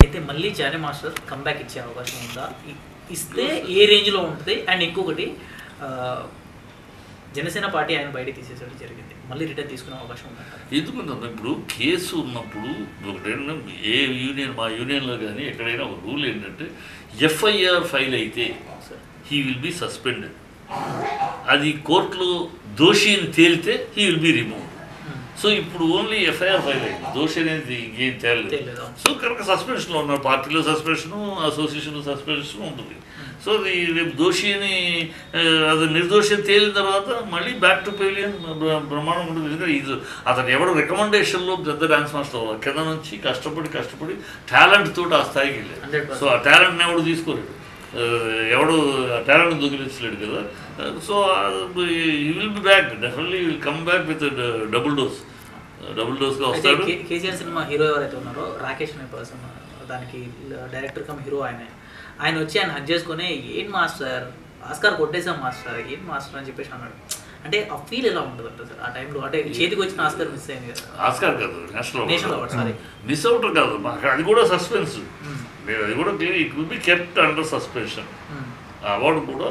అయితే మళ్ళీ Johnny master comeback ఇచ్చే అవకాశం ఉందా? ఇస్తే ఏ రేంజ్లో ఉంటుంది? అండ్ ఇంకొకటి జనసేన పార్టీ ఆయన బయట తీసేసడం జరిగింది, మళ్ళీ రిటర్న్ తీసుకునే అవకాశం ఉందా? ఎందుకంటే ఇప్పుడు కేసు ఉన్నప్పుడు ఒకటైనా ఏ యూనియన్, మా యూనియన్లో కానీ ఎక్కడైనా ఒక రూల్ ఏంటంటే ఎఫ్ఐఆర్ ఫైల్ అయితే హీ విల్ బి సస్పెండెడ్. అది కోర్టులో దోషి అని తేలితే he will be remove. So ఇప్పుడు ఓన్లీ ఎఫ్ఐఆర్ ఫైల్ అయింది, దోషి అనేది ఇంకేం తేలేదు. సో కనుక సస్పెన్షన్లో ఉన్నారు, పార్టీలో సస్పెన్షను, అసోసియేషన్లో సస్పెన్షన్ ఉంటుంది. సో రేపు దోషి అని అది నిర్దోషి అని తేలిన తర్వాత మళ్ళీ బ్యాక్ టు పెవిలియన్ బ్రహ్మాండం ఉంటుంది. ఎందుకంటే ఇది అతను ఎవడు రికమెండేషన్లో పెద్ద డాన్స్ మాస్టర్ కింద నుంచి కష్టపడి టాలెంట్ తోటి ఆ స్థాయికి వెళ్ళాడు. సో ఆ టాలెంట్ని ఎవడు తీసుకోలేడు, ఎవడు టాలెంట్ దొంగిలించలేడు కదా. So you will be back, definitely will come back with double డోస్గా వస్తాడు. కేసీఆర్ సినిమా హీరో ఎవరైతే ఉన్నారో రాకేష్ అనే పర్సన్, దానికి డైరెక్టర్ కమ్ హీరో ఆయన వచ్చి ఆయన హక్ చేసుకుని ఏం మాస్టర్ ఆస్కార్ కొట్టేసాం మాస్టర్, ఏం మాస్టర్ అని చెప్పేసి అన్నాడు. అంటే ఆ ఫీల్ ఎలా ఉంటుంది అంటే సార్ ఆ టైంలో? అంటే చేతికి వచ్చిన ఆస్కార్ మిస్ అయింది కదా. ఆస్కార్ కాదు, national award. Sorry, miss out కాదు, అది కూడా సస్పెన్స్. అది కూడా clear, it will be kept under suspension. ఆ అవార్డు కూడా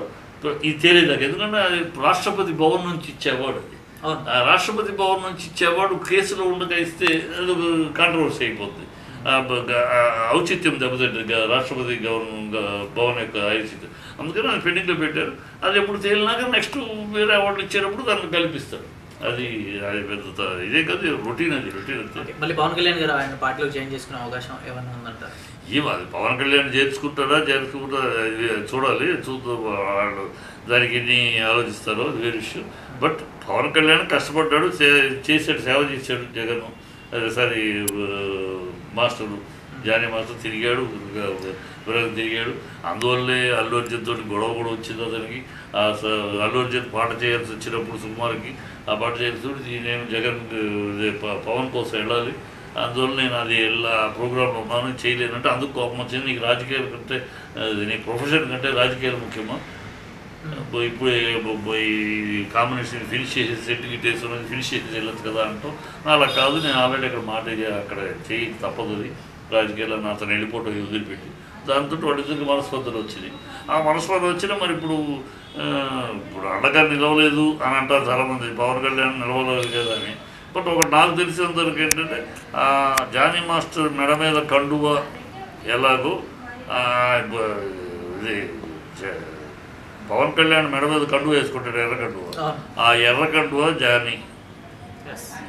ఇది తేలేదాకా, ఎందుకంటే అది రాష్ట్రపతి భవన్ నుంచి ఇచ్చే అవార్డు. అది రాష్ట్రపతి భవన్ నుంచి ఇచ్చే అవార్డు కేసులో ఉండగా ఇస్తే అది కాంట్రవర్సీ అయిపోద్ది, ఔచిత్యం దెబ్బతింటుంది రాష్ట్రపతి భవన్ యొక్క ఔచిత్యం. అందుకని అది పెండింగ్లో పెట్టారు. అది ఎప్పుడు తేలినాక నెక్స్ట్ వేరే అవార్డులు ఇచ్చేటప్పుడు దాన్ని కల్పిస్తారు. అది పెద్ద ఇదే కాదు, రొటీన్. అది మళ్ళీ పవన్ కళ్యాణ్ గారు ఆయన పార్టీలో జాయిన్ చేసుకునే అవకాశం ఏమన్నా ఉందంటారు? అది పవన్ కళ్యాణ్ చేర్చుకుంటారా చూడాలి, చూద్దాం వాళ్ళు దానికి ఎన్ని ఆలోచిస్తారో అది వేరే విషయం. బట్ పవన్ కళ్యాణ్ కష్టపడ్డాడు, చేశాడు, సేవ చేశాడు. Jagan sorry master Jani master తిరిగాడు, తిరిగాడు. అందువల్లే అల్లు అర్జున్ తోటి గొడవ కూడా వచ్చింది అతనికి. అల్లు అర్జున్ పాట చేయాల్సి వచ్చినప్పుడు సుకుమార్కి ఆ పాట చేయాల్సి నేను జగన్ పవన్ కోసం వెళ్ళాలి, అందువల్ల నేను అది ప్రోగ్రాంలో ఉన్నాను చేయలేనంటే అందుకు కోపం వచ్చింది. నీకు రాజకీయాల కంటే నీ ప్రొఫెషన్ కంటే రాజకీయాలు ముఖ్యమా? ఇప్పుడు ఈ కాంబినేషన్ ఫినిష్ చేసి సెట్ గిట్టేసి ఫినిష్ చేసి వెళ్ళచ్చు కదా అంటాం. అలా కాదు, నేను ఆల్రెడీ అక్కడ మాట అక్కడ చేయి తప్పదు, రాజకీయాలను అతను వెళ్ళిపోవటం వదిలిపెట్టి. దాంతో వాడికి మనస్పర్ధలు వచ్చినాయి. ఆ మనస్పర్ధ వచ్చినా మరి ఇప్పుడు అండగా నిలవలేదు అని అంటారు చాలామంది, పవన్ కళ్యాణ్ నిలవలేదు అని. బట్ ఒకటి నాకు తెలిసినంతవరకు ఏంటంటే జానీ మాస్టర్ మెడ మీద కండువ ఎలాగో ఇది పవన్ కళ్యాణ్ మెడ మీద కండువ వేసుకుంటాడు, ఎర్ర కండువ. ఆ ఎర్ర కండువ జానీ,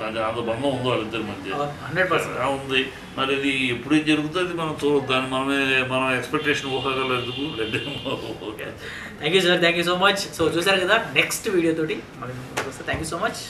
అది అంత బంధం ఉందో వాళ్ళిద్దరి మధ్య ఉంది. మరి ఇది ఎప్పుడు జరుగుతుంది మనం చూడదు, దాన్ని మనం ఎక్స్పెక్టేషన్ ఊహగలదు. Thank you sir, thank you so much. So చూసారు కదా, నెక్స్ట్ వీడియో తోటి మళ్ళీ థ్యాంక్ యూ సో మచ్.